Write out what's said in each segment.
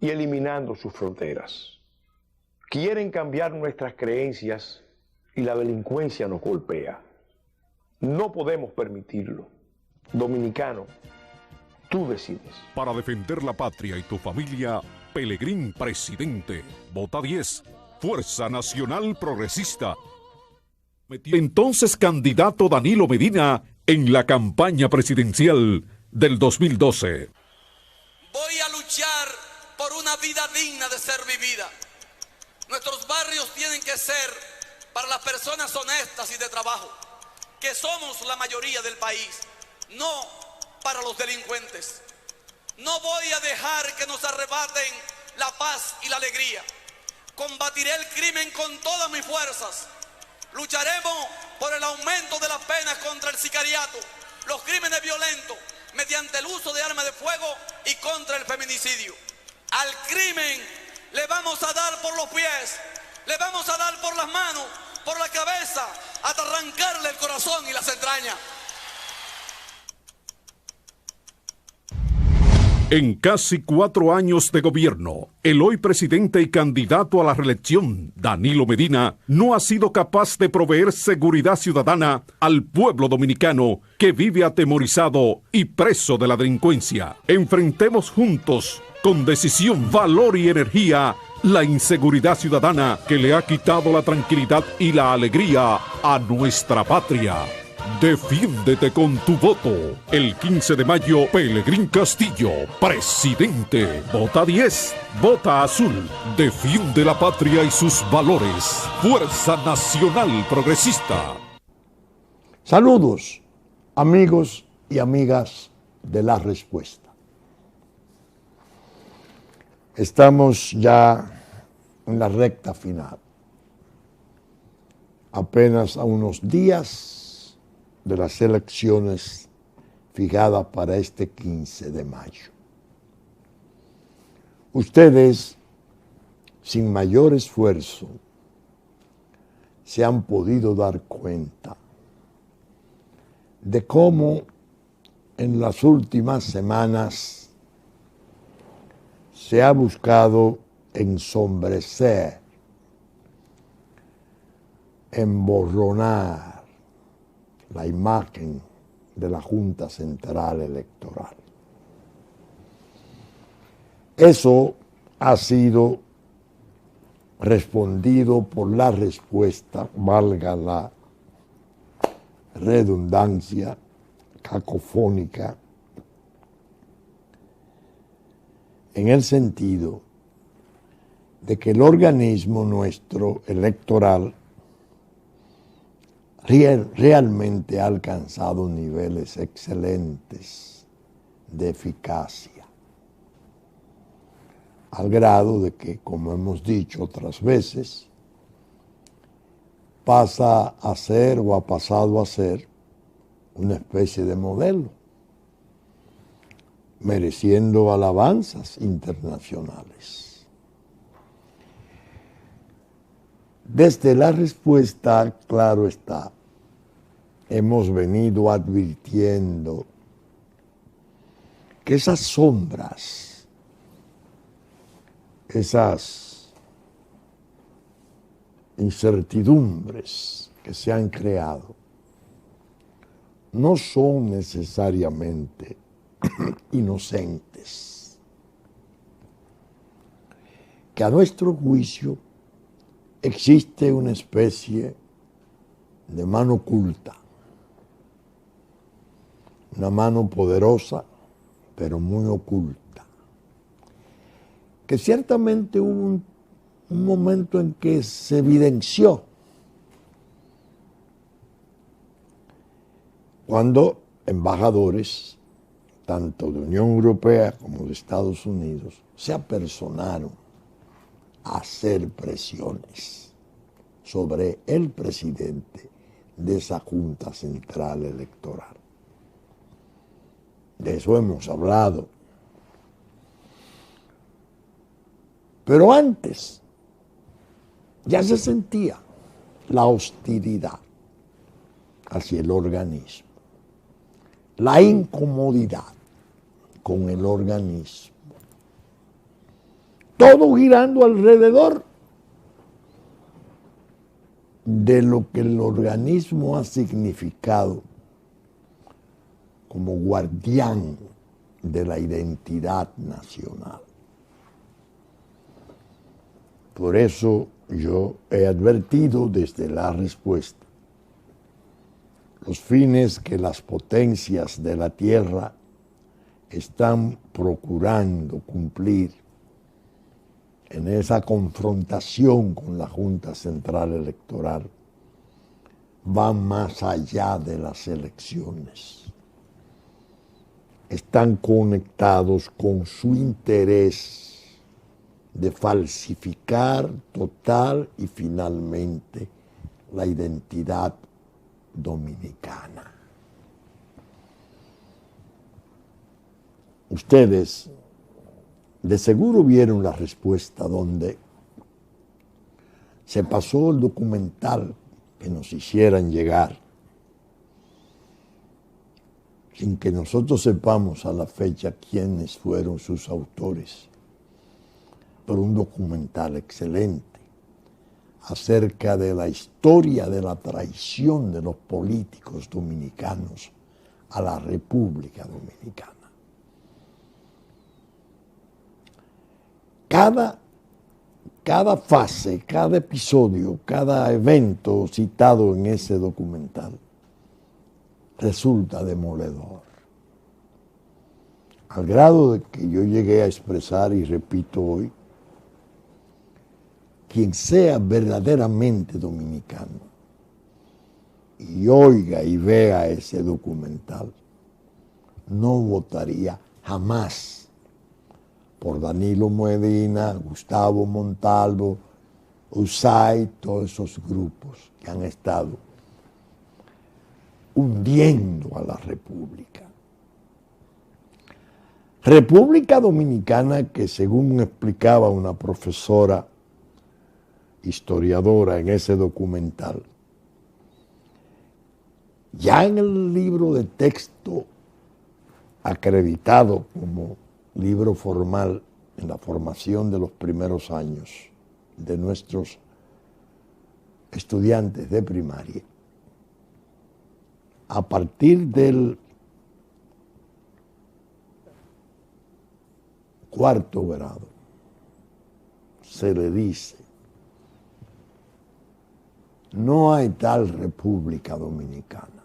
y eliminando sus fronteras. Quieren cambiar nuestras creencias y la delincuencia nos golpea. No podemos permitirlo. Dominicano, tú decides. Para defender la patria y tu familia, Pelegrín Presidente. Vota 10. Fuerza Nacional Progresista. Entonces candidato Danilo Medina en la campaña presidencial del 2012. Voy a luchar por una vida digna de ser vivida. Nuestros barrios tienen que ser para las personas honestas y de trabajo, que somos la mayoría del país, no para los delincuentes. No voy a dejar que nos arrebaten la paz y la alegría. Combatiré el crimen con todas mis fuerzas. Lucharemos por el aumento de las penas contra el sicariato, los crímenes violentos, mediante el uso de armas de fuego y contra el feminicidio. Al crimen le vamos a dar por los pies, le vamos a dar por las manos, por la cabeza, hasta arrancarle el corazón y las entrañas. En casi 4 años de gobierno, el hoy presidente y candidato a la reelección, Danilo Medina, no ha sido capaz de proveer seguridad ciudadana al pueblo dominicano que vive atemorizado y preso de la delincuencia. Enfrentemos juntos, con decisión, valor y energía, la inseguridad ciudadana que le ha quitado la tranquilidad y la alegría a nuestra patria. Defiéndete con tu voto. El 15 de mayo, Pelegrín Castillo, presidente. Vota 10, vota azul. Defiende la patria y sus valores. Fuerza Nacional Progresista. Saludos, amigos y amigas de La Respuesta. Estamos ya en la recta final. Apenas a unos días de las elecciones fijadas para este 15 de mayo. Ustedes, sin mayor esfuerzo, se han podido dar cuenta de cómo en las últimas semanas se ha buscado ensombrecer, emborronar la imagen de la Junta Central Electoral. Eso ha sido respondido por La Respuesta, valga la redundancia cacofónica, en el sentido de que el organismo nuestro electoral realmente ha alcanzado niveles excelentes de eficacia, al grado de que, como hemos dicho otras veces, pasa a ser o ha pasado a ser una especie de modelo, mereciendo alabanzas internacionales. Desde La Respuesta, claro está, hemos venido advirtiendo que esas sombras, esas incertidumbres que se han creado, no son necesariamente inocentes, que a nuestro juicio existe una especie de mano oculta, una mano poderosa, pero muy oculta, que ciertamente hubo un momento en que se evidenció cuando embajadores, tanto de Unión Europea como de Estados Unidos, se apersonaron a hacer presiones sobre el presidente de esa Junta Central Electoral. De eso hemos hablado. Pero antes ya se sentía la hostilidad hacia el organismo, la incomodidad con el organismo. todo girando alrededor de lo que el organismo ha significado como guardián de la identidad nacional. Por eso yo he advertido desde la respuesta los fines que las potencias de la tierra están procurando cumplir en esa confrontación con la Junta Central Electoral van más allá de las elecciones. Están conectados con su interés de falsificar total y finalmente la identidad dominicana. Ustedes de seguro vieron la respuesta donde se pasó el documental que nos hicieran llegar sin que nosotros sepamos a la fecha quiénes fueron sus autores, pero un documental excelente acerca de la historia de la traición de los políticos dominicanos a la República Dominicana. Cada fase, cada episodio, cada evento citado en ese documental resulta demoledor. Al grado de que yo llegué a expresar, y repito hoy, quien sea verdaderamente dominicano y oiga y vea ese documental, no votaría jamás por Danilo Medina, Gustavo Montalvo, USAID, todos esos grupos que han estado hundiendo a la República. República Dominicana que, según explicaba una profesora historiadora en ese documental, ya en el libro de texto acreditado como libro formal en la formación de los primeros años de nuestros estudiantes de primaria, a partir del cuarto grado, se le dice: no hay tal República Dominicana,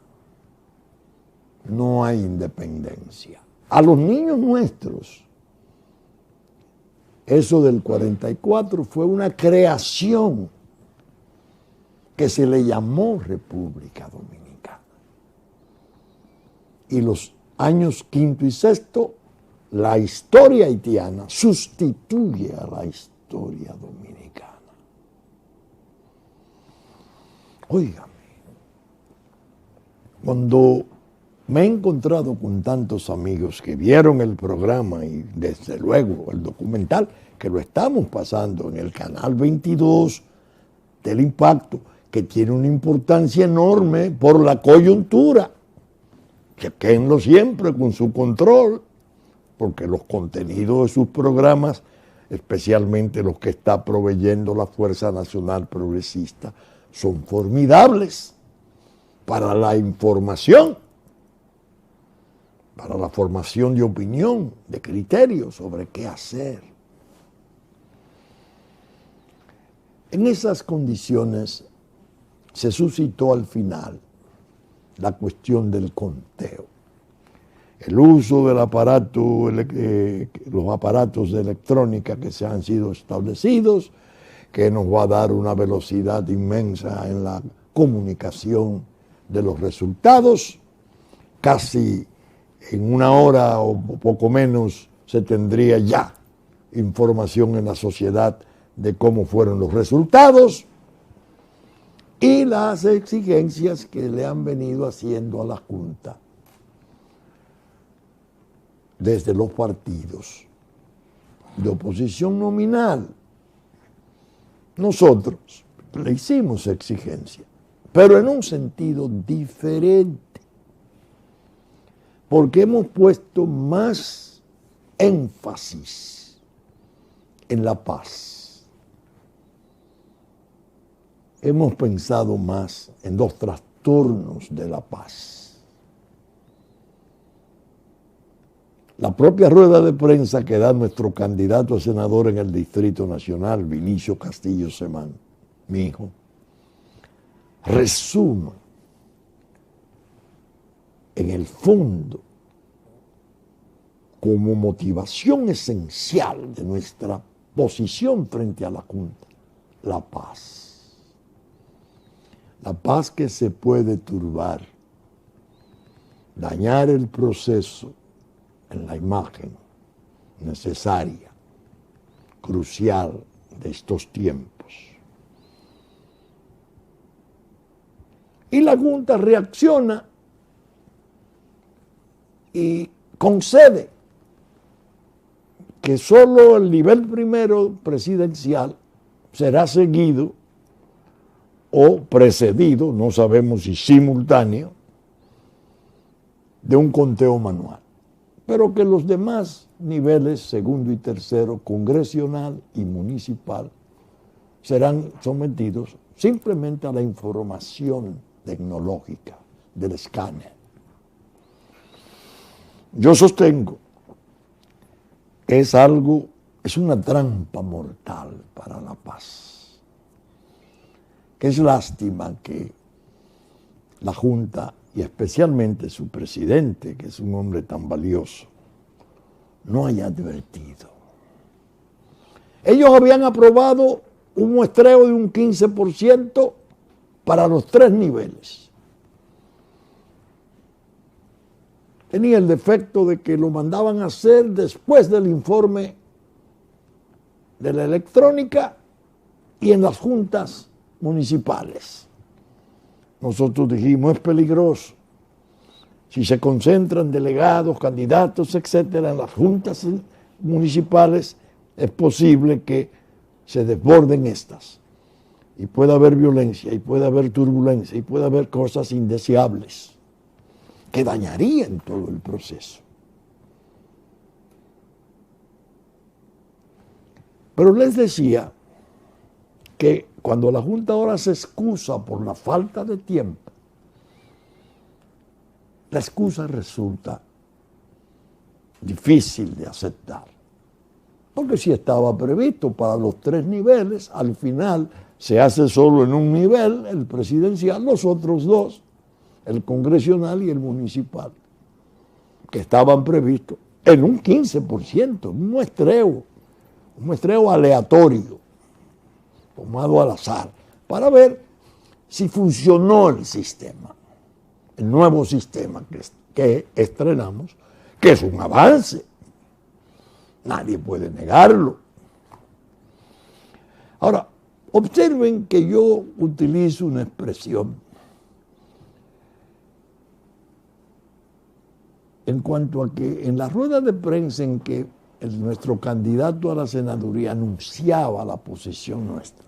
no hay independencia. A los niños nuestros, eso del 44 fue una creación que se le llamó República Dominicana. Y los años quinto y sexto, la historia haitiana sustituye a la historia dominicana. Óigame, cuando me he encontrado con tantos amigos que vieron el programa y desde luego el documental, que lo estamos pasando en el canal 22 del Impacto, que tiene una importancia enorme por la coyuntura. Chequéenlo siempre con su control, porque los contenidos de sus programas, especialmente los que está proveyendo la Fuerza Nacional Progresista, son formidables para la información, para la formación de opinión, de criterios sobre qué hacer. En esas condiciones se suscitó al final la cuestión del conteo. El uso del aparato, los aparatos de electrónica que se han sido establecidos, que nos va a dar una velocidad inmensa en la comunicación de los resultados. Casi en una hora o poco menos se tendría ya información en la sociedad de cómo fueron los resultados y las exigencias que le han venido haciendo a la Junta desde los partidos de oposición nominal. Nosotros le hicimos exigencia, pero en un sentido diferente, porque hemos puesto más énfasis en la paz. Hemos pensado más en los trastornos de la paz. La propia rueda de prensa que da nuestro candidato a senador en el Distrito Nacional, Vinicio Castillo Semán, mi hijo, resume en el fondo como motivación esencial de nuestra posición frente a la Junta, la paz. La paz que se puede turbar, dañar el proceso en la imagen necesaria, crucial de estos tiempos. Y la Junta reacciona y concede que solo el nivel primero presidencial será seguido o precedido, no sabemos si simultáneo, de un conteo manual, pero que los demás niveles, segundo y tercero, congresional y municipal, serán sometidos simplemente a la información tecnológica del escáner. Yo sostengo que es una trampa mortal para la paz. Que es lástima que la Junta, y especialmente su presidente, que es un hombre tan valioso, no haya advertido. Ellos habían aprobado un muestreo de un 15% para los 3 niveles. Tenía el defecto de que lo mandaban a hacer después del informe de la electrónica y en las juntas municipales. Nosotros dijimos, es peligroso. Si se concentran delegados, candidatos, etcétera, en las juntas municipales, es posible que se desborden estas. Y puede haber violencia, y puede haber turbulencia, y puede haber cosas indeseables que dañarían todo el proceso. Pero les decía que cuando la Junta ahora se excusa por la falta de tiempo, la excusa resulta difícil de aceptar. Porque si estaba previsto para los 3 niveles, al final se hace solo en un nivel, el presidencial, los otros 2, el congresional y el municipal, que estaban previstos en un 15%, un muestreo aleatorio, tomado al azar, para ver si funcionó el sistema, el nuevo sistema que estrenamos, que es un avance. Nadie puede negarlo. Ahora, observen que yo utilizo una expresión en cuanto a que en la rueda de prensa en que nuestro candidato a la senaduría anunciaba la posición nuestra,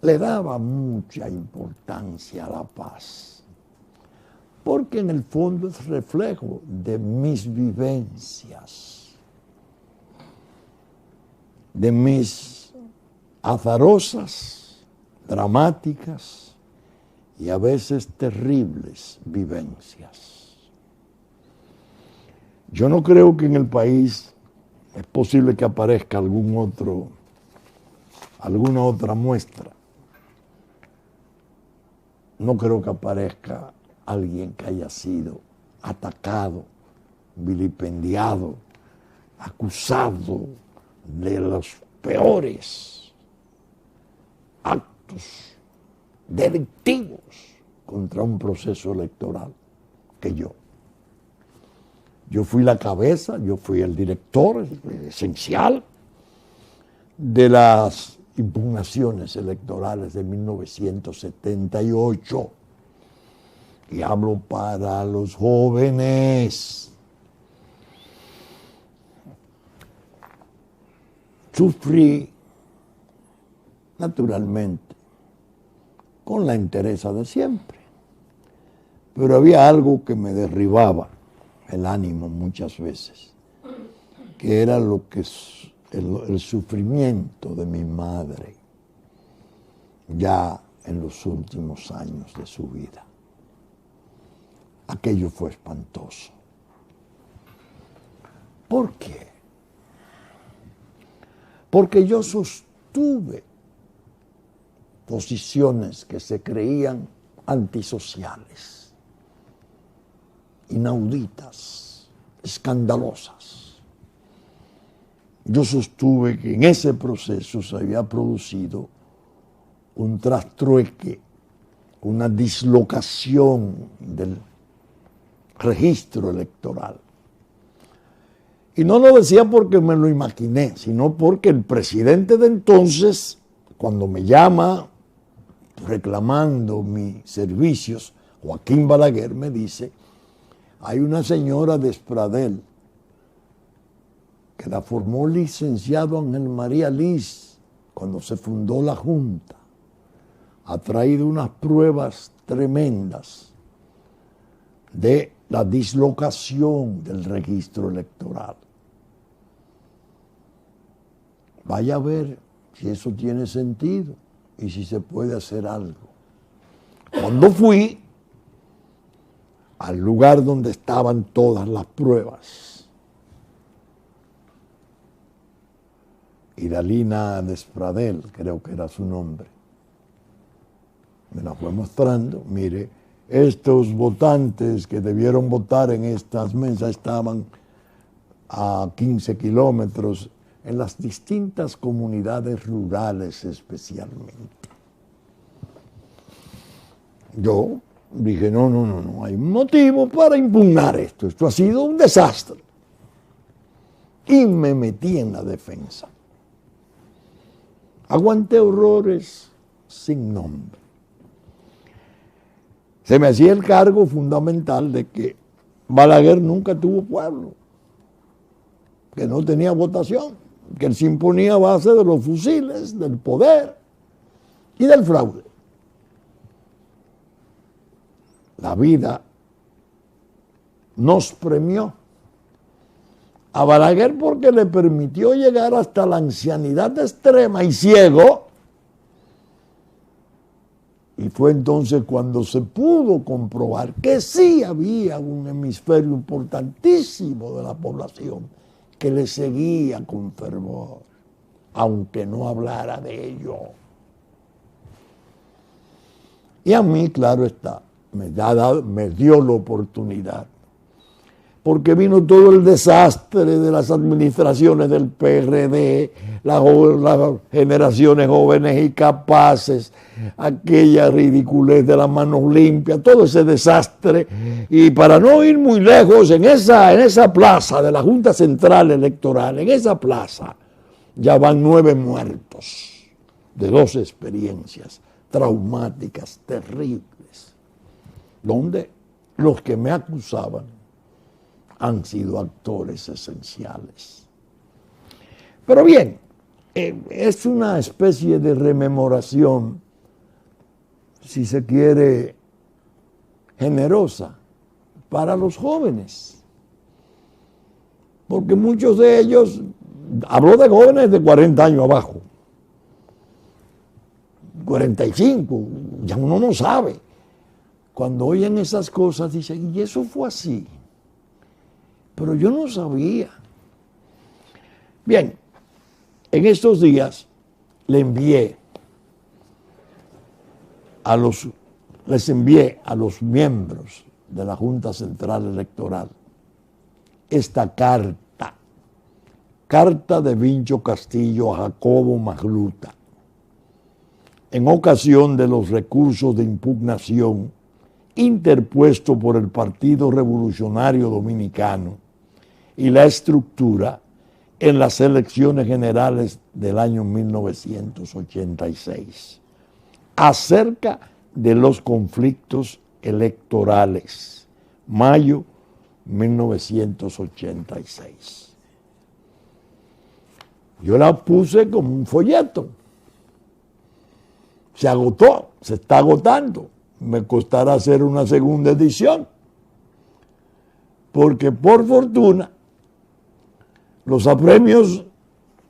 le daba mucha importancia a la paz, porque en el fondo es reflejo de mis vivencias, de mis azarosas, dramáticas y a veces terribles vivencias. Yo no creo que en el país es posible que aparezca alguna otra muestra. No creo que aparezca alguien que haya sido atacado, vilipendiado, acusado de los peores actos delictivos contra un proceso electoral que yo. Yo fui la cabeza, yo fui el director esencial de las impugnaciones electorales de 1978. Y hablo para los jóvenes. Sufrí, naturalmente, con la entereza de siempre. Pero había algo que me derribaba el ánimo muchas veces, que era lo que el sufrimiento de mi madre ya en los últimos años de su vida. Aquello fue espantoso. ¿Por qué? Porque yo sostuve posiciones que se creían antisociales, inauditas, escandalosas. Yo sostuve que en ese proceso se había producido un trastrueque, una dislocación del registro electoral. Y no lo decía porque me lo imaginé, sino porque el presidente de entonces, cuando me llama reclamando mis servicios, Joaquín Balaguer me dice, hay una señora de Despradel que la formó el licenciado Ángel María Liz cuando se fundó la Junta. Ha traído unas pruebas tremendas de la dislocación del registro electoral. Vaya a ver si eso tiene sentido y si se puede hacer algo. Cuando fui al lugar donde estaban todas las pruebas, Iralina Despradel, creo que era su nombre, me la fue mostrando. Mire, estos votantes que debieron votar en estas mesas estaban a 15 kilómetros en las distintas comunidades rurales especialmente. Yo dije, no, hay un motivo para impugnar esto. Esto ha sido un desastre. Y me metí en la defensa. Aguanté horrores sin nombre. Se me hacía el cargo fundamental de que Balaguer nunca tuvo pueblo, que no tenía votación, que él se imponía a base de los fusiles, del poder y del fraude. La vida nos premió a Balaguer porque le permitió llegar hasta la ancianidad extrema y ciego. Y fue entonces cuando se pudo comprobar que sí había un hemisferio importantísimo de la población que le seguía con fervor, aunque no hablara de ello. Y a mí, claro está, me dio la oportunidad, porque vino todo el desastre de las administraciones del PRD, las generaciones jóvenes y capaces, aquella ridiculez de las manos limpias, todo ese desastre. Y para no ir muy lejos, en esa plaza de la Junta Central Electoral, en esa plaza, ya van 9 muertos de 2 experiencias traumáticas, terribles, donde los que me acusaban han sido actores esenciales. Pero bien, es una especie de rememoración, si se quiere, generosa para los jóvenes. Porque muchos de ellos, hablo de jóvenes de 40 años abajo, 45, ya uno no sabe. Cuando oyen esas cosas dicen, y eso fue así. Pero yo no sabía. Bien, en estos días les envié a los miembros de la Junta Central Electoral esta carta de Vincho Castillo a Jacobo Magluta, en ocasión de los recursos de impugnación interpuestos por el Partido Revolucionario Dominicano y la estructura en las elecciones generales del año 1986, acerca de los conflictos electorales, mayo 1986. Yo la puse como un folleto. Se agotó, se está agotando. Me costará hacer una segunda edición, porque por fortuna los apremios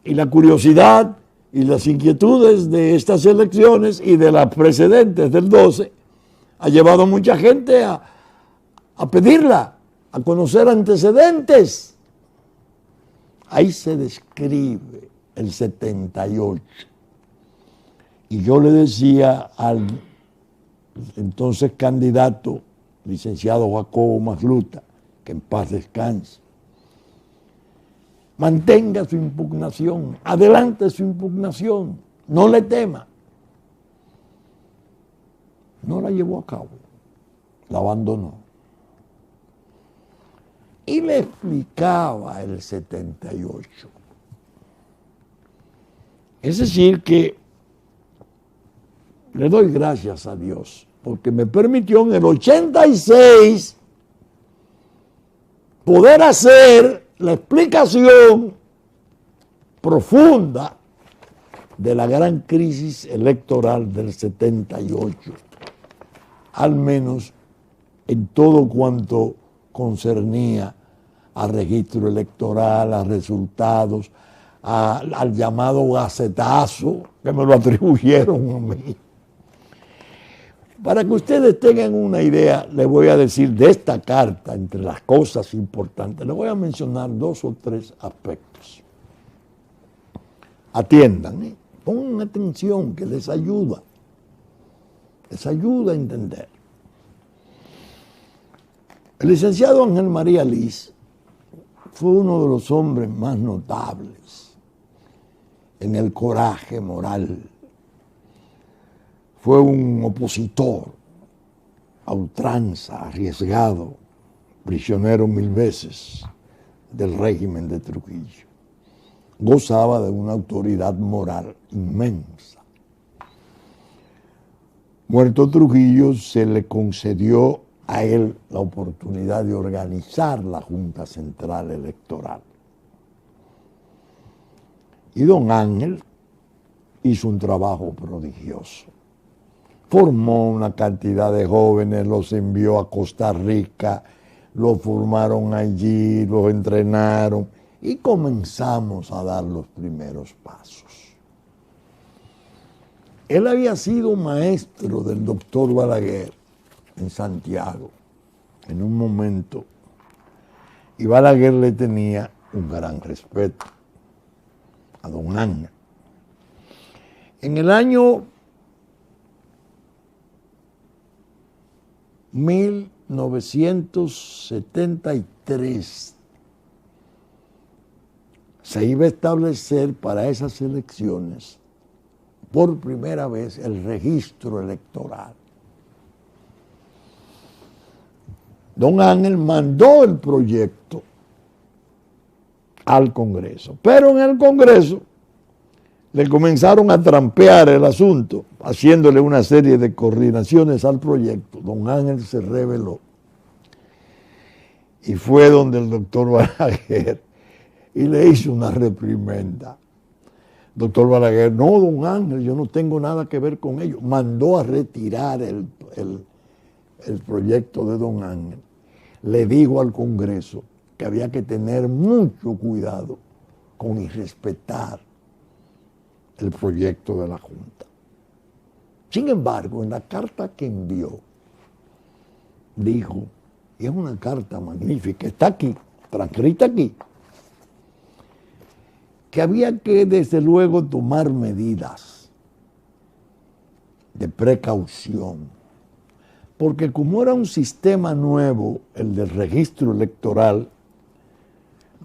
Y la curiosidad y las inquietudes de estas elecciones y de las precedentes del 12 ha llevado a mucha gente a pedirla, a conocer antecedentes. Ahí se describe el 78. Y yo le decía al entonces candidato, licenciado Jacobo Masluta, que en paz descanse, mantenga su impugnación, adelante su impugnación, no le tema. No la llevó a cabo, la abandonó. Y le explicaba el 78. Es decir, que le doy gracias a Dios, porque me permitió en el 86 poder hacer la explicación profunda de la gran crisis electoral del 78, al menos en todo cuanto concernía al registro electoral, a resultados, al llamado gacetazo, que me lo atribuyeron a mí. Para que ustedes tengan una idea, les voy a decir de esta carta, entre las cosas importantes, les voy a mencionar 2 o 3 aspectos. Atiendan, pongan atención, que les ayuda a entender. El licenciado Ángel María Liz fue uno de los hombres más notables en el coraje moral. Fue un opositor a ultranza, arriesgado, prisionero 1000 veces del régimen de Trujillo. Gozaba de una autoridad moral inmensa. Muerto Trujillo, se le concedió a él la oportunidad de organizar la Junta Central Electoral. Y don Ángel hizo un trabajo prodigioso. Formó una cantidad de jóvenes, los envió a Costa Rica, los formaron allí, los entrenaron y comenzamos a dar los primeros pasos. Él había sido maestro del doctor Balaguer en Santiago en un momento, y Balaguer le tenía un gran respeto a don Ángel. En el año 1973 se iba a establecer para esas elecciones por primera vez el registro electoral. Don Ángel mandó el proyecto al Congreso, pero en el Congreso le comenzaron a trampear el asunto, haciéndole una serie de coordinaciones al proyecto. Don Ángel se rebeló y fue donde el doctor Balaguer y le hizo una reprimenda. Doctor Balaguer, no, don Ángel, yo no tengo nada que ver con ello. Mandó a retirar el proyecto de don Ángel. Le dijo al Congreso que había que tener mucho cuidado con irrespetar el proyecto de la Junta. Sin embargo, en la carta que envió, dijo, y es una carta magnífica, está aquí, transcrita aquí, que había que desde luego tomar medidas de precaución, porque como era un sistema nuevo, el del registro electoral,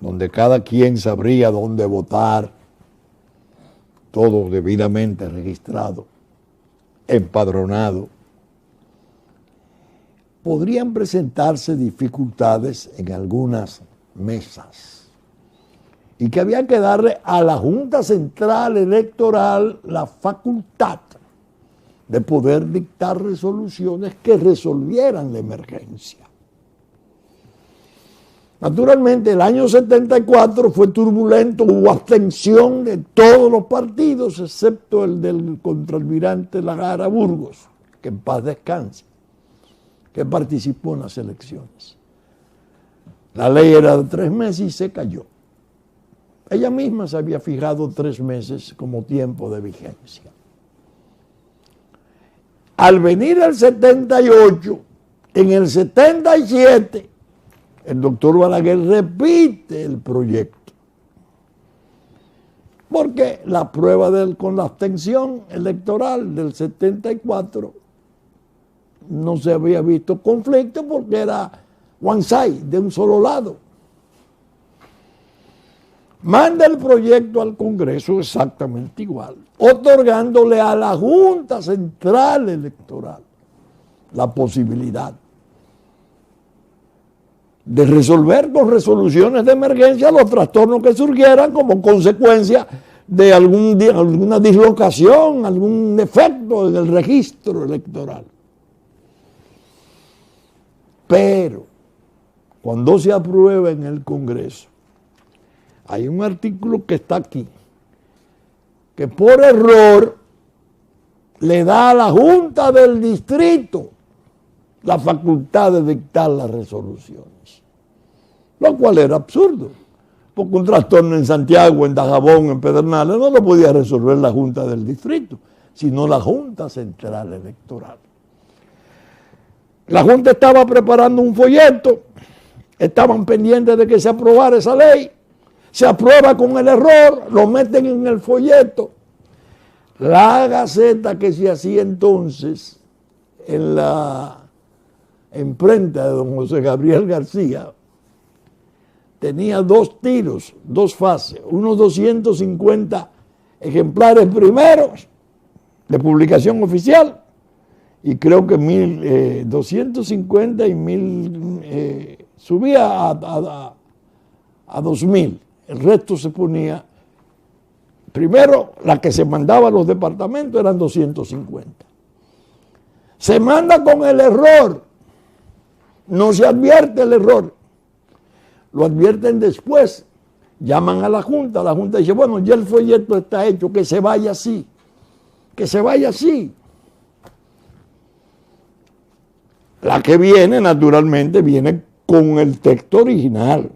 donde cada quien sabría dónde votar, todo debidamente registrado, empadronado, podrían presentarse dificultades en algunas mesas y que había que darle a la Junta Central Electoral la facultad de poder dictar resoluciones que resolvieran la emergencia. Naturalmente, el año 74 fue turbulento, hubo abstención de todos los partidos, excepto el del contraalmirante Lara Burgos, que en paz descanse, que participó en las elecciones. La ley era de 3 meses y se cayó. Ella misma se había fijado 3 meses como tiempo de vigencia. Al venir el 78, en el 77, el doctor Balaguer repite el proyecto. Porque la prueba con la abstención electoral del 74 no se había visto conflicto porque era one side, de un solo lado. Manda el proyecto al Congreso exactamente igual, otorgándole a la Junta Central Electoral la posibilidad de resolver con resoluciones de emergencia los trastornos que surgieran como consecuencia de alguna dislocación, algún defecto en el registro electoral. Pero cuando se aprueba en el Congreso, hay un artículo que está aquí, que por error le da a la Junta del Distrito la facultad de dictar las resoluciones, lo cual era absurdo, porque un trastorno en Santiago, en Dajabón, en Pedernales, no lo podía resolver la Junta del Distrito, sino la Junta Central Electoral. La Junta estaba preparando un folleto, estaban pendientes de que se aprobara esa ley, se aprueba con el error, lo meten en el folleto. La Gaceta que se hacía entonces en la imprenta de don José Gabriel García tenía 2 tiros, 2 fases, unos 250 ejemplares primeros de publicación oficial y creo que 250 y 1000 subía a 2000. El resto se ponía, primero la que se mandaba a los departamentos eran 250. Se manda con el error, no se advierte el error, lo advierten después, llaman a la Junta dice, bueno, ya el folleto está hecho, que se vaya así, que se vaya así. La que viene, naturalmente, viene con el texto original,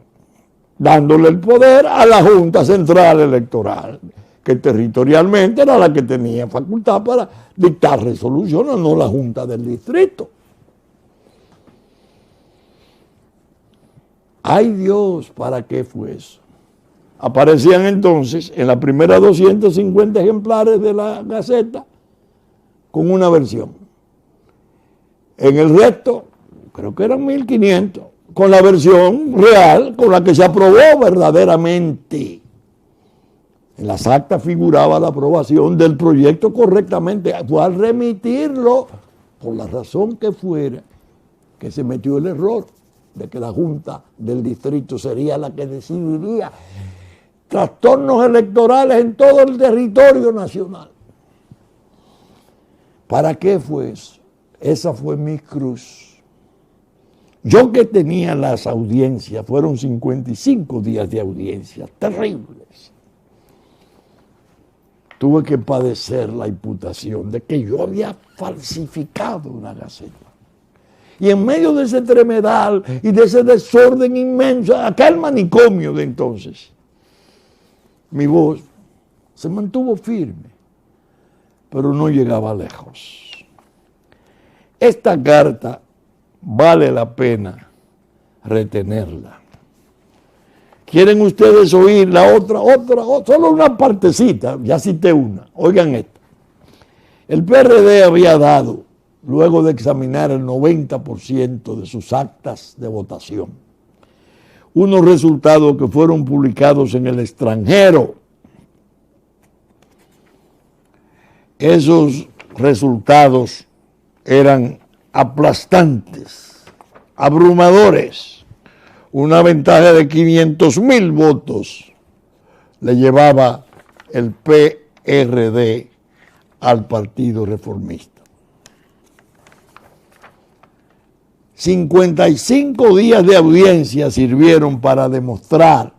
dándole el poder a la Junta Central Electoral, que territorialmente era la que tenía facultad para dictar resoluciones, no la Junta del Distrito. ¡Ay Dios! ¿Para qué fue eso? Aparecían entonces en la primera 250 ejemplares de la Gaceta con una versión. En el resto, creo que eran 1500, con la versión real, con la que se aprobó verdaderamente. En las actas figuraba la aprobación del proyecto correctamente. Fue al remitirlo, por la razón que fuera, que se metió el error de que la Junta del Distrito sería la que decidiría trastornos electorales en todo el territorio nacional. ¿Para qué fue eso? Esa fue mi cruz. Yo que tenía las audiencias, fueron 55 días de audiencias terribles. Tuve que padecer la imputación de que yo había falsificado una Gaceta. Y en medio de ese tremedal y de ese desorden inmenso, aquel manicomio de entonces, mi voz se mantuvo firme, pero no llegaba lejos. Esta carta vale la pena retenerla. ¿Quieren ustedes oír la otra, solo una partecita? Ya cité una. Oigan esta. El PRD había dado, luego de examinar el 90% de sus actas de votación, unos resultados que fueron publicados en el extranjero. Esos resultados eran aplastantes, abrumadores. Una ventaja de 500,000 votos le llevaba el PRD al Partido Reformista. 55 días de audiencia sirvieron para demostrar,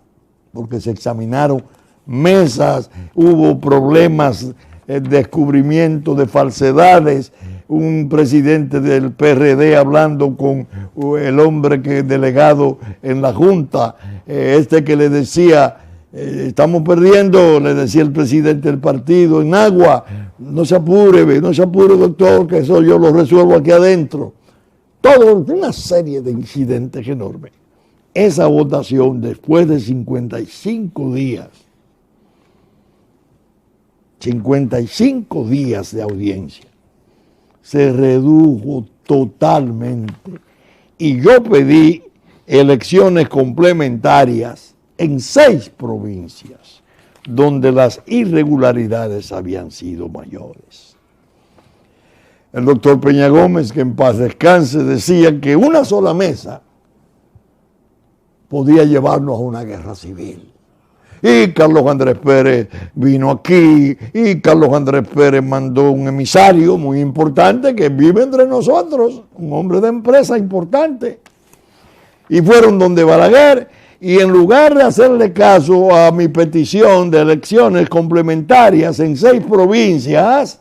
porque se examinaron mesas, hubo problemas, descubrimiento de falsedades, un presidente del PRD hablando con el hombre que delegado en la Junta, que le decía estamos perdiendo, le decía el presidente del partido, en agua, no se apure, doctor, que eso yo lo resuelvo aquí adentro. Todo, una serie de incidentes enormes. Esa votación, después de 55 días de audiencia, se redujo totalmente. Y yo pedí elecciones complementarias en 6 provincias, donde las irregularidades habían sido mayores. El doctor Peña Gómez, que en paz descanse, decía que una sola mesa podía llevarnos a una guerra civil. Y Carlos Andrés Pérez vino aquí, y Carlos Andrés Pérez mandó un emisario muy importante que vive entre nosotros, un hombre de empresa importante. Y fueron donde Balaguer, y en lugar de hacerle caso a mi petición de elecciones complementarias en 6 provincias,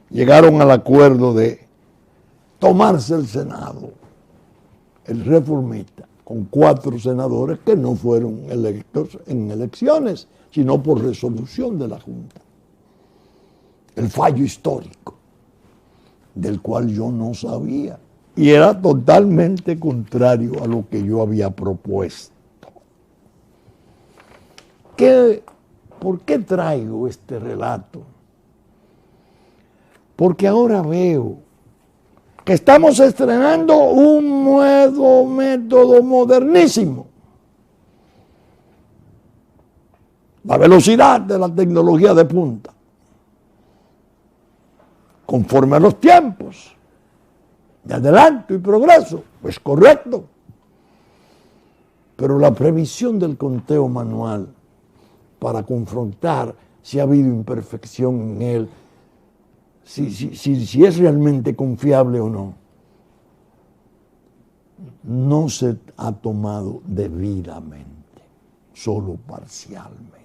llegaron al acuerdo de tomarse el Senado, el reformista, con 4 senadores que no fueron electos en elecciones, sino por resolución de la Junta. El fallo histórico, del cual yo no sabía, y era totalmente contrario a lo que yo había propuesto. ¿Por qué traigo este relato? Porque ahora veo que estamos estrenando un nuevo método modernísimo. La velocidad de la tecnología de punta, conforme a los tiempos de adelanto y progreso, pues correcto. Pero la previsión del conteo manual para confrontar si ha habido imperfección en él, si es realmente confiable o no, no se ha tomado debidamente, solo parcialmente.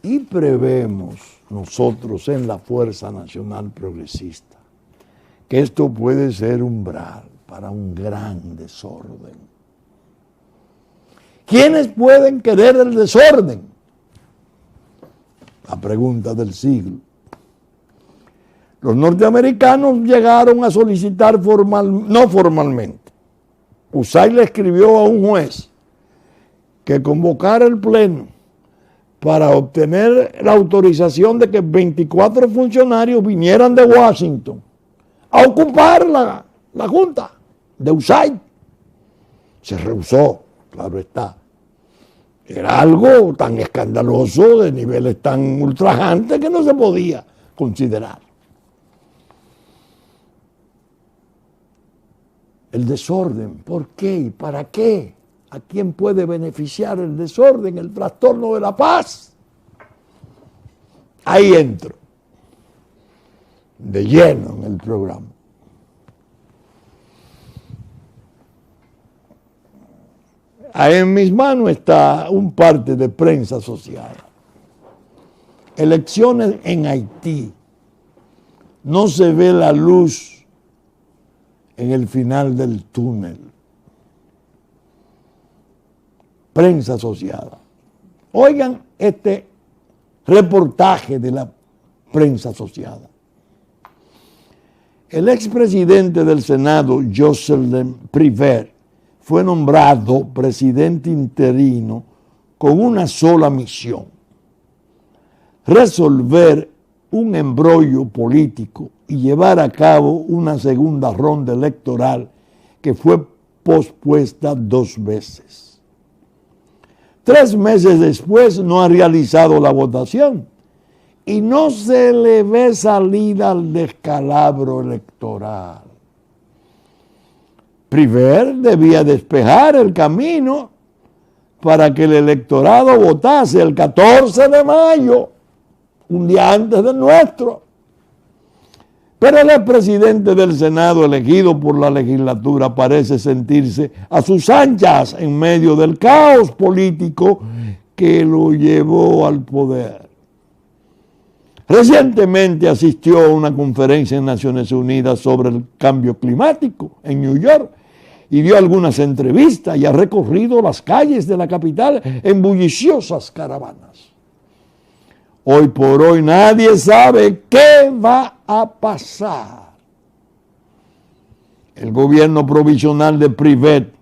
Y prevemos nosotros en la Fuerza Nacional Progresista que esto puede ser umbral para un gran desorden. ¿Quiénes pueden querer el desorden? La pregunta del siglo. Los norteamericanos llegaron a solicitar no formalmente. USAID le escribió a un juez que convocara el pleno para obtener la autorización de que 24 funcionarios vinieran de Washington a ocupar la Junta de USAID. Se rehusó, claro está. Era algo tan escandaloso, de niveles tan ultrajantes, que no se podía considerar. El desorden, ¿por qué y para qué? ¿A quién puede beneficiar el desorden, el trastorno de la paz? Ahí entro, de lleno en el programa. En mis manos está un parte de prensa asociada. Elecciones en Haití. No se ve la luz en el final del túnel. Prensa asociada. Oigan este reportaje de la prensa asociada. El expresidente del Senado, Jocelyn Prévert, fue nombrado presidente interino con una sola misión: resolver un embrollo político y llevar a cabo una segunda ronda electoral que fue pospuesta 2 veces. 3 meses después no ha realizado la votación y no se le ve salida al descalabro electoral. Prévert debía despejar el camino para que el electorado votase el 14 de mayo, un día antes del nuestro. Pero el presidente del Senado, elegido por la legislatura, parece sentirse a sus anchas en medio del caos político que lo llevó al poder. Recientemente asistió a una conferencia en Naciones Unidas sobre el cambio climático en New York y dio algunas entrevistas y ha recorrido las calles de la capital en bulliciosas caravanas. Hoy por hoy nadie sabe qué va a pasar. El gobierno provisional de Privet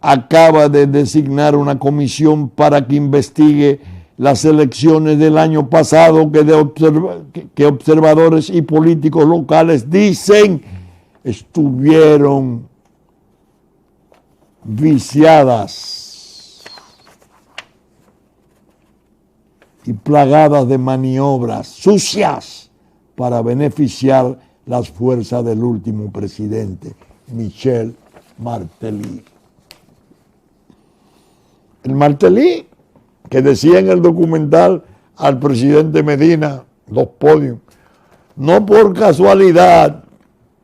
acaba de designar una comisión para que investigue las elecciones del año pasado que observadores y políticos locales dicen estuvieron viciadas y plagadas de maniobras sucias para beneficiar las fuerzas del último presidente, Michel Martelly. El Martelly, que decía en el documental al presidente Medina, los podios, no por casualidad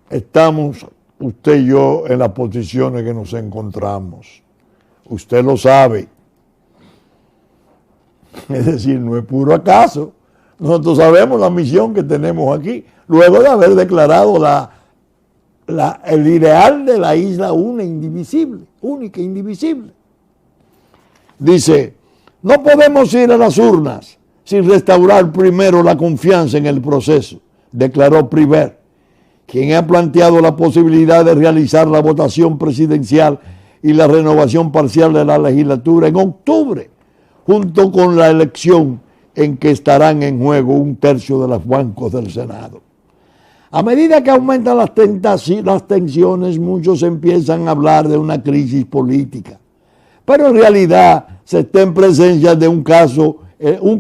estamos usted y yo en las posiciones que nos encontramos. Usted lo sabe. Es decir, no es puro acaso. Nosotros sabemos la misión que tenemos aquí, luego de haber declarado el ideal de la isla única e indivisible. Dice, no podemos ir a las urnas sin restaurar primero la confianza en el proceso, declaró Privet, quien ha planteado la posibilidad de realizar la votación presidencial y la renovación parcial de la legislatura en octubre, junto con la elección en que estarán en juego 1/3 de los bancos del Senado. A medida que aumentan las tensiones, muchos empiezan a hablar de una crisis política, pero en realidad se está en presencia de un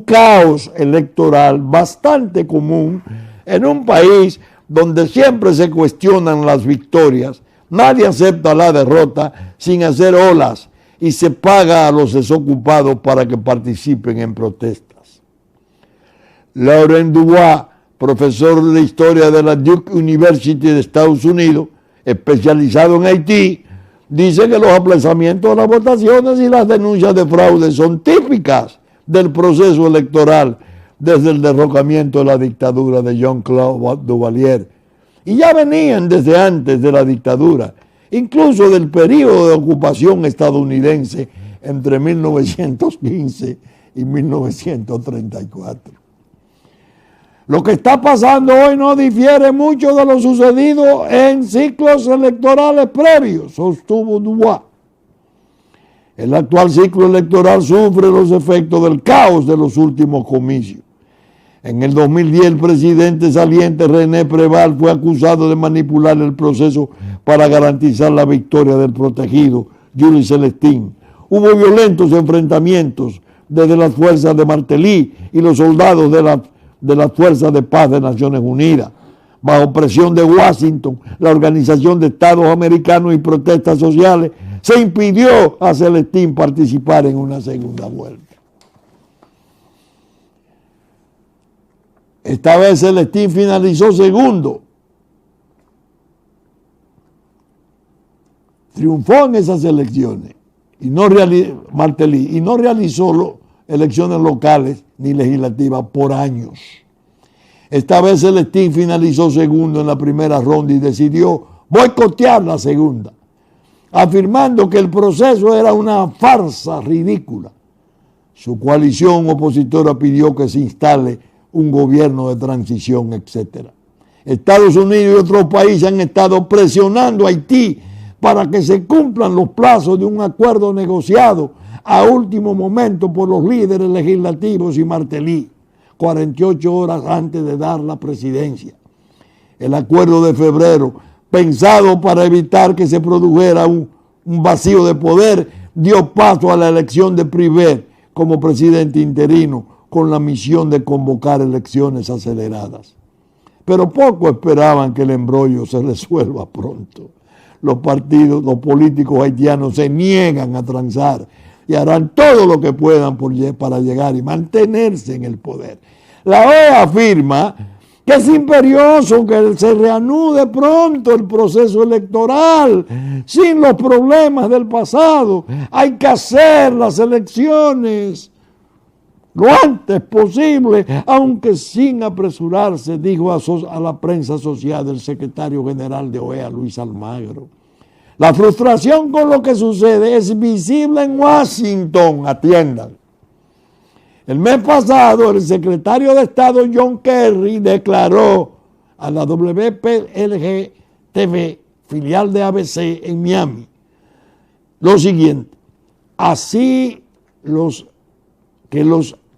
caos electoral bastante común en un país donde siempre se cuestionan las victorias, nadie acepta la derrota sin hacer olas y se paga a los desocupados para que participen en protestas. Laurent Dubois, profesor de historia de la Duke University de Estados Unidos, especializado en Haití, dice que los aplazamientos de las votaciones y las denuncias de fraude son típicas del proceso electoral desde el derrocamiento de la dictadura de Jean-Claude Duvalier. Y ya venían desde antes de la dictadura, incluso del periodo de ocupación estadounidense entre 1915 y 1934. Lo que está pasando hoy no difiere mucho de lo sucedido en ciclos electorales previos, sostuvo Dubois. El actual ciclo electoral sufre los efectos del caos de los últimos comicios. En el 2010 el presidente saliente René Préval fue acusado de manipular el proceso para garantizar la victoria del protegido Jules Celestín. Hubo violentos enfrentamientos desde las fuerzas de Martelly y los soldados de las Fuerzas de Paz de Naciones Unidas. Bajo presión de Washington, la Organización de Estados Americanos y protestas sociales, se impidió a Celestín participar en una segunda vuelta. Esta vez Celestín finalizó segundo. Triunfó en esas elecciones Martelly y no realizó elecciones locales ni legislativas por años. Esta vez Celestín finalizó segundo en la primera ronda y decidió boicotear la segunda, afirmando que el proceso era una farsa ridícula. Su coalición opositora pidió que se instale un gobierno de transición, etc. Estados Unidos y otros países han estado presionando a Haití para que se cumplan los plazos de un acuerdo negociado a último momento por los líderes legislativos y Martelly, 48 horas antes de dar la presidencia. El acuerdo de febrero, pensado para evitar que se produjera un vacío de poder, dio paso a la elección de Privet como presidente interino, con la misión de convocar elecciones aceleradas. Pero poco esperaban que el embrollo se resuelva pronto. Los políticos haitianos se niegan a transar y harán todo lo que puedan para llegar y mantenerse en el poder. La OEA afirma que es imperioso que se reanude pronto el proceso electoral sin los problemas del pasado. Hay que hacer las elecciones lo antes posible, aunque sin apresurarse, dijo a la prensa social del secretario general de OEA, Luis Almagro. La frustración con lo que sucede es visible en Washington, atiendan. El mes pasado, el secretario de Estado John Kerry declaró a la WPLG TV, filial de ABC en Miami, lo siguiente: así los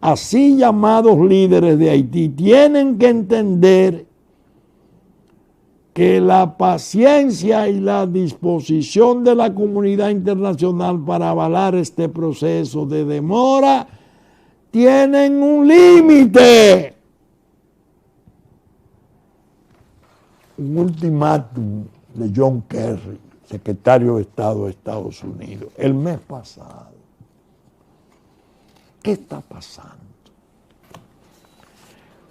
así llamados líderes de Haití tienen que entender que la paciencia y la disposición de la comunidad internacional para avalar este proceso de demora tienen un límite. Un ultimátum de John Kerry, secretario de Estado de Estados Unidos, el mes pasado. ¿Qué está pasando?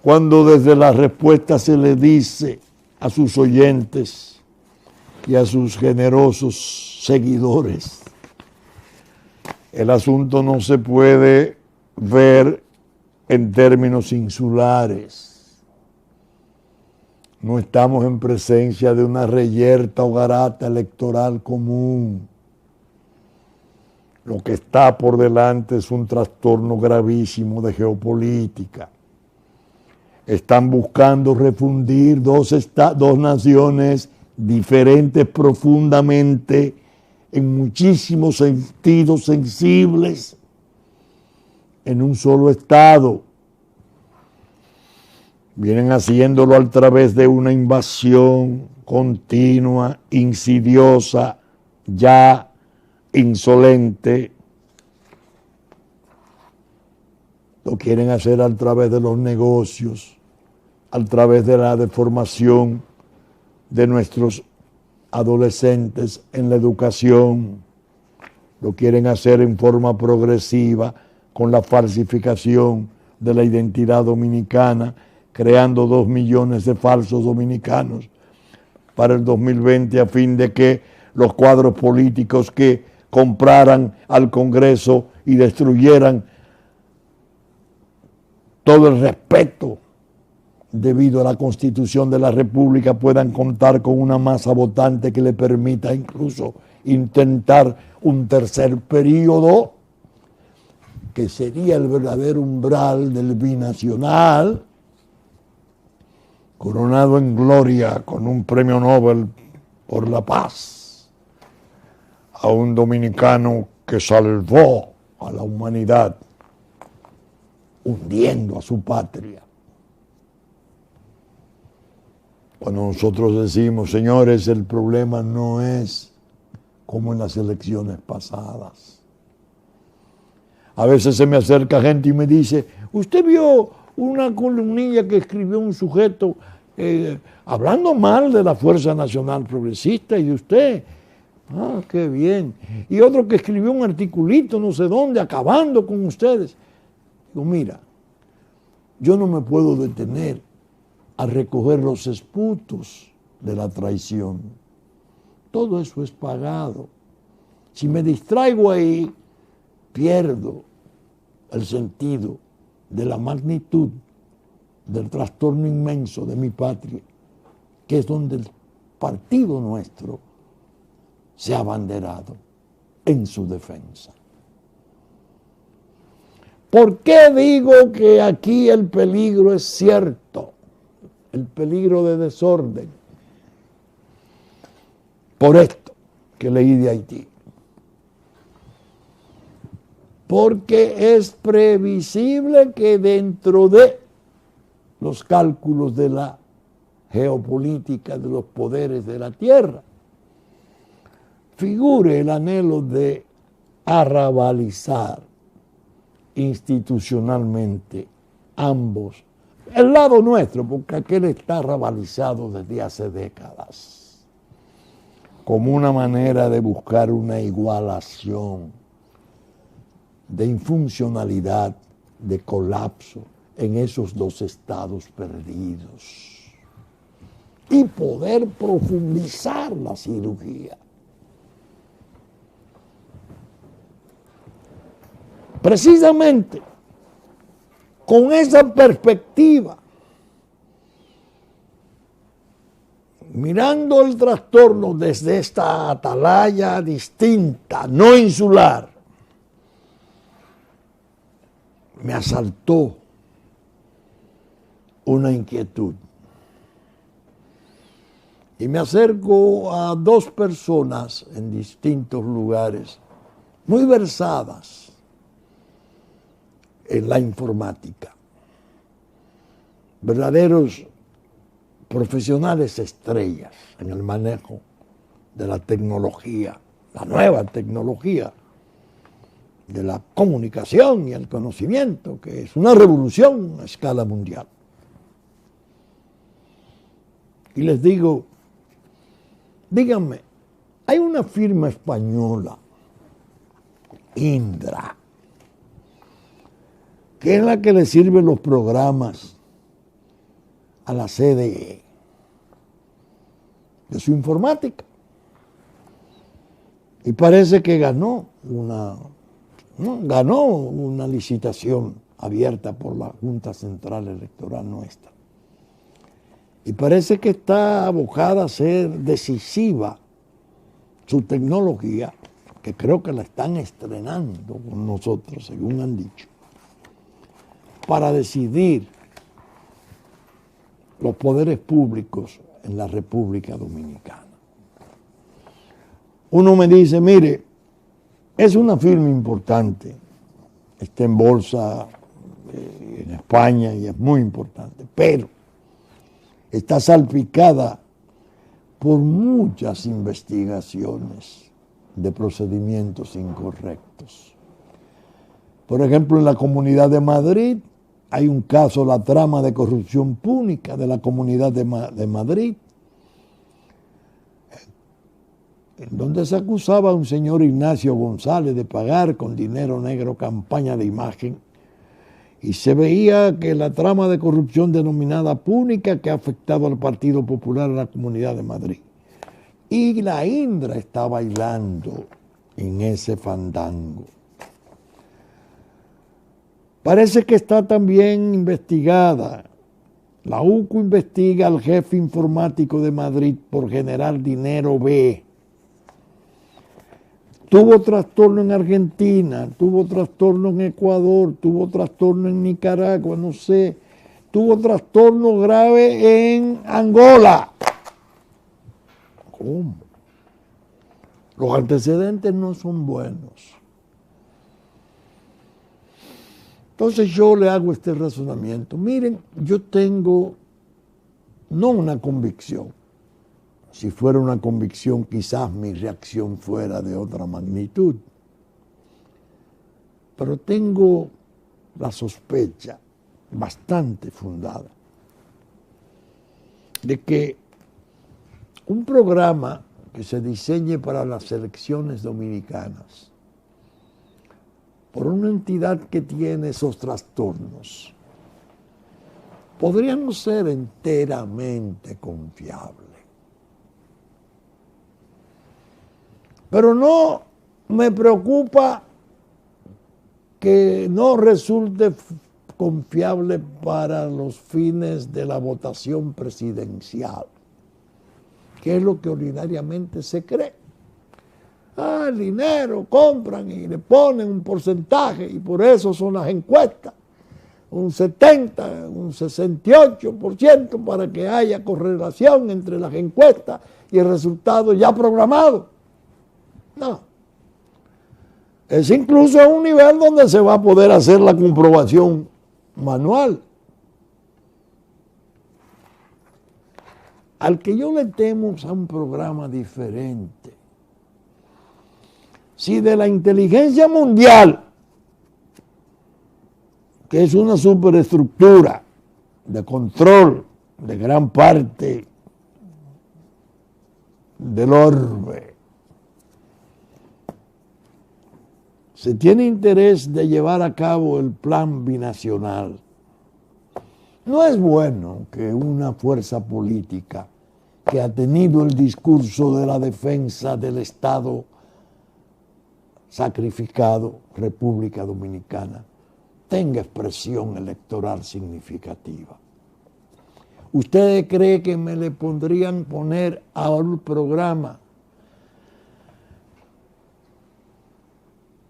Cuando desde la respuesta se le dice a sus oyentes y a sus generosos seguidores, el asunto no se puede ver en términos insulares. No estamos en presencia de una reyerta o garata electoral común. Lo que está por delante es un trastorno gravísimo de geopolítica. Están buscando refundir dos naciones diferentes profundamente, en muchísimos sentidos sensibles, en un solo Estado. Vienen haciéndolo a través de una invasión continua, insidiosa, ya insolente. Lo quieren hacer a través de los negocios, a través de la deformación de nuestros adolescentes en la educación. Lo quieren hacer en forma progresiva con la falsificación de la identidad dominicana, creando 2 millones de falsos dominicanos para el 2020 a fin de que los cuadros políticos que compraran al Congreso y destruyeran todo el respeto debido a la Constitución de la República puedan contar con una masa votante que le permita incluso intentar un tercer periodo, que sería el verdadero umbral del binacional, coronado en gloria con un premio Nobel por la paz, a un dominicano que salvó a la humanidad hundiendo a su patria. Cuando nosotros decimos, señores, el problema no es como en las elecciones pasadas. A veces se me acerca gente y me dice, ¿usted vio una columnilla que escribió un sujeto hablando mal de la Fuerza Nacional Progresista y de usted? Ah, qué bien. Y otro que escribió un articulito no sé dónde, acabando con ustedes. Digo, mira, yo no me puedo detener a recoger los esputos de la traición. Todo eso es pagado. Si me distraigo ahí, pierdo el sentido de la magnitud del trastorno inmenso de mi patria, que es donde el partido nuestro se ha abanderado en su defensa. ¿Por qué digo que aquí el peligro es cierto? El peligro de desorden. Por esto que leí de Haití. Porque es previsible que dentro de los cálculos de la geopolítica de los poderes de la tierra figure el anhelo de arrabalizar institucionalmente ambos, el lado nuestro, porque aquel está arrabalizado desde hace décadas, como una manera de buscar una igualación, de infuncionalidad, de colapso en esos dos estados perdidos y poder profundizar la cirugía. Precisamente con esa perspectiva mirando el trastorno desde esta atalaya distinta, no insular, me asaltó una inquietud. Y me acerco a dos personas en distintos lugares, muy versadas en la informática, verdaderos profesionales estrellas en el manejo de la tecnología, la nueva tecnología, de la comunicación y el conocimiento, que es una revolución a escala mundial. Y les digo, díganme, hay una firma española, Indra, que es la que le sirve los programas a la CDE de su informática. Y parece que ganó una licitación abierta por la Junta Central Electoral nuestra. Y parece que está abocada a ser decisiva su tecnología, que creo que la están estrenando con nosotros, según han dicho, para decidir los poderes públicos en la República Dominicana. Uno me dice, mire, es una firma importante, está en bolsa en España y es muy importante, pero está salpicada por muchas investigaciones de procedimientos incorrectos. Por ejemplo, en la Comunidad de Madrid hay un caso, la trama de corrupción pública de la Comunidad de Madrid, en donde se acusaba a un señor Ignacio González de pagar con dinero negro campaña de imagen, y se veía que la trama de corrupción denominada púnica que ha afectado al Partido Popular en la Comunidad de Madrid. Y la Indra está bailando en ese fandango. Parece que está también investigada. La UCO investiga al jefe informático de Madrid por generar dinero B. Tuvo trastorno en Argentina, tuvo trastorno en Ecuador, tuvo trastorno en Nicaragua, no sé. Tuvo trastorno grave en Angola. ¿Cómo? Los antecedentes no son buenos. Entonces yo le hago este razonamiento. Miren, yo tengo no una convicción. Si fuera una convicción, quizás mi reacción fuera de otra magnitud. Pero tengo la sospecha bastante fundada de que un programa que se diseñe para las elecciones dominicanas por una entidad que tiene esos trastornos podría no ser enteramente confiable. Pero no me preocupa que no resulte confiable para los fines de la votación presidencial, que es lo que ordinariamente se cree. El dinero, compran y le ponen un porcentaje y por eso son las encuestas, un 70, un 68% para que haya correlación entre las encuestas y el resultado ya programado. No. Es incluso a un nivel donde se va a poder hacer la comprobación manual. Al que yo le temo a un programa diferente. Si de la inteligencia mundial, que es una superestructura de control de gran parte del orbe, se tiene interés de llevar a cabo el plan binacional, no es bueno que una fuerza política que ha tenido el discurso de la defensa del Estado sacrificado, República Dominicana, tenga expresión electoral significativa. ¿Ustedes creen que me le pondrían poner a un programa,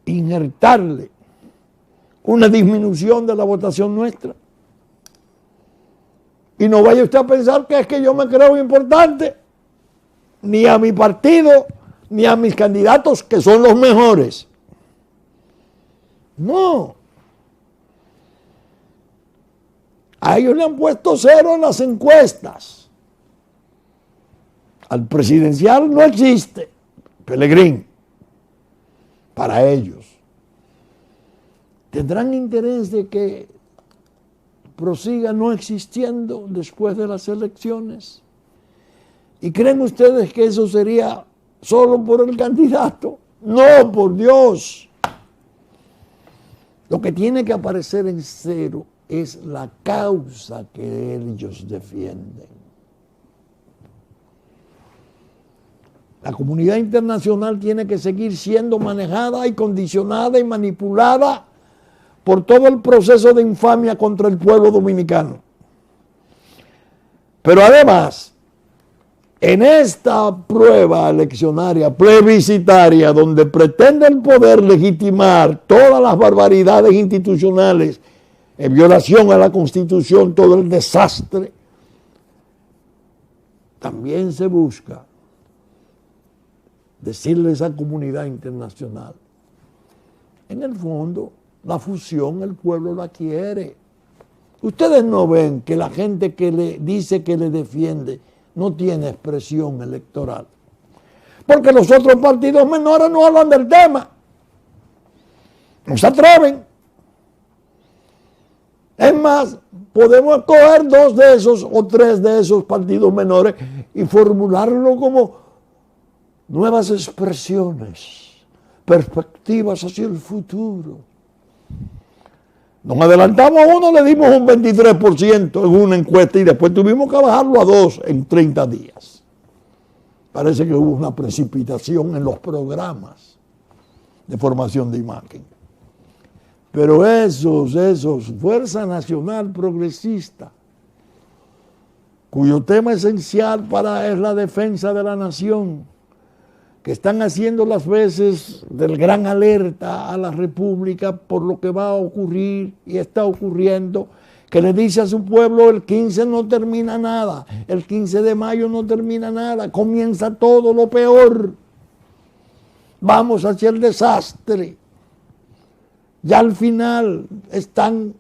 injertarle una disminución de la votación nuestra? Y no vaya usted a pensar que es que yo me creo importante, ni a mi partido, ni a mis candidatos, que son los mejores. No. A ellos le han puesto 0 en las encuestas. Al presidencial no existe Pelegrín para ellos. ¿Tendrán interés de que prosiga no existiendo después de las elecciones? ¿Y creen ustedes que eso sería solo por el candidato? No, por Dios. Lo que tiene que aparecer en 0 es la causa que ellos defienden. La comunidad internacional tiene que seguir siendo manejada y condicionada y manipulada por todo el proceso de infamia contra el pueblo dominicano. Pero además, en esta prueba eleccionaria, plebiscitaria, donde pretende el poder legitimar todas las barbaridades institucionales, en violación a la Constitución, todo el desastre, también se busca decirle a esa comunidad internacional, en el fondo, la fusión el pueblo la quiere. Ustedes no ven que la gente que le dice que le defiende no tiene expresión electoral, porque los otros partidos menores no hablan del tema, no se atreven. Es más, podemos escoger 2 de esos o 3 de esos partidos menores y formularlo como nuevas expresiones, perspectivas hacia el futuro. Nos adelantamos a uno, le dimos un 23% en una encuesta y después tuvimos que bajarlo a 2 en 30 días. Parece que hubo una precipitación en los programas de formación de imagen. Pero esos, Fuerza Nacional Progresista, cuyo tema esencial es la defensa de la nación, que están haciendo las veces del gran alerta a la República por lo que va a ocurrir y está ocurriendo, que le dice a su pueblo: el 15 no termina nada, el 15 de mayo no termina nada, comienza todo lo peor, vamos hacia el desastre. Ya al final están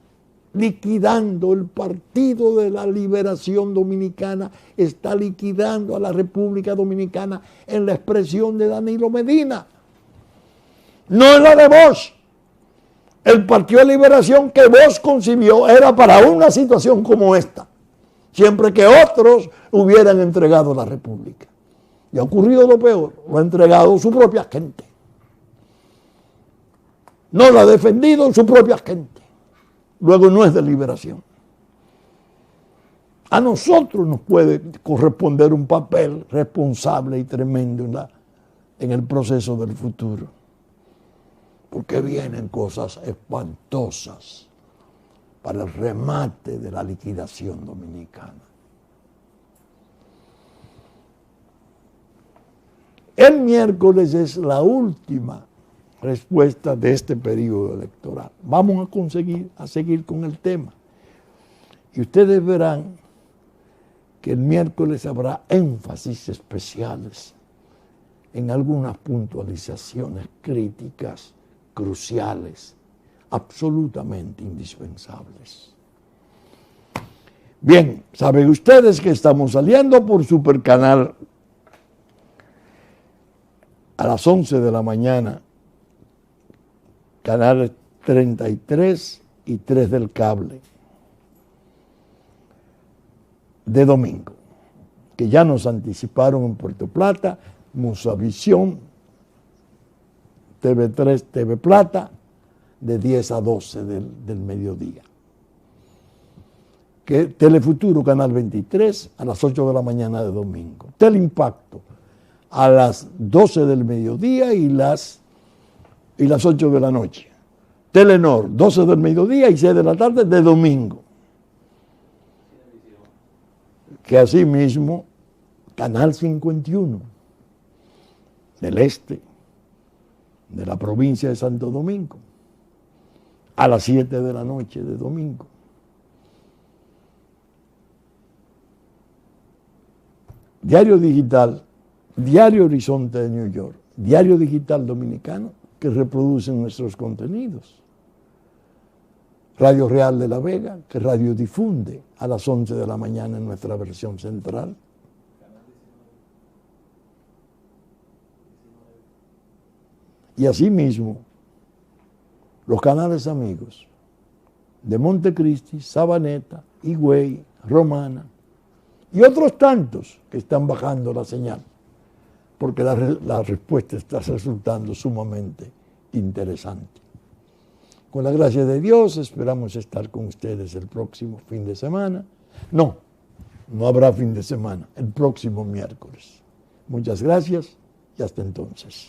liquidando el Partido de la Liberación Dominicana, está liquidando a la República Dominicana en la expresión de Danilo Medina, no en la de Bosch. El Partido de Liberación que Bosch concibió era para una situación como esta, siempre que otros hubieran entregado la República. Y ha ocurrido lo peor, lo ha entregado su propia gente. No lo ha defendido su propia gente. Luego no es de liberación. A nosotros nos puede corresponder un papel responsable y tremendo en el proceso del futuro. Porque vienen cosas espantosas para el remate de la liquidación dominicana. El miércoles es la última respuesta de este periodo electoral. Vamos a seguir con el tema. Y ustedes verán que el miércoles habrá énfasis especiales en algunas puntualizaciones críticas, cruciales, absolutamente indispensables. Bien, saben ustedes que estamos saliendo por Supercanal a las 11 de la mañana, canales 33 y 3 del cable, de domingo, que ya nos anticiparon en Puerto Plata, Musavisión, TV3, TV Plata, de 10 a 12 del mediodía. Que Telefuturo, Canal 23, a las 8 de la mañana de domingo. Teleimpacto, a las 12 del mediodía y las 8 de la noche. Telenor, 12 del mediodía y 6 de la tarde de domingo. que asimismo Canal 51 del este de la provincia de Santo Domingo a las 7 de la noche de domingo. Diario Digital, Diario Horizonte de New York, Diario Digital Dominicano, que reproducen nuestros contenidos. Radio Real de La Vega, que radiodifunde a las 11 de la mañana en nuestra versión central. Y asimismo, los canales amigos de Montecristi, Sabaneta, Higüey, Romana y otros tantos que están bajando la señal, porque la respuesta está resultando sumamente interesante. Con la gracia de Dios esperamos estar con ustedes el próximo fin de semana. No habrá fin de semana, el próximo miércoles. Muchas gracias y hasta entonces.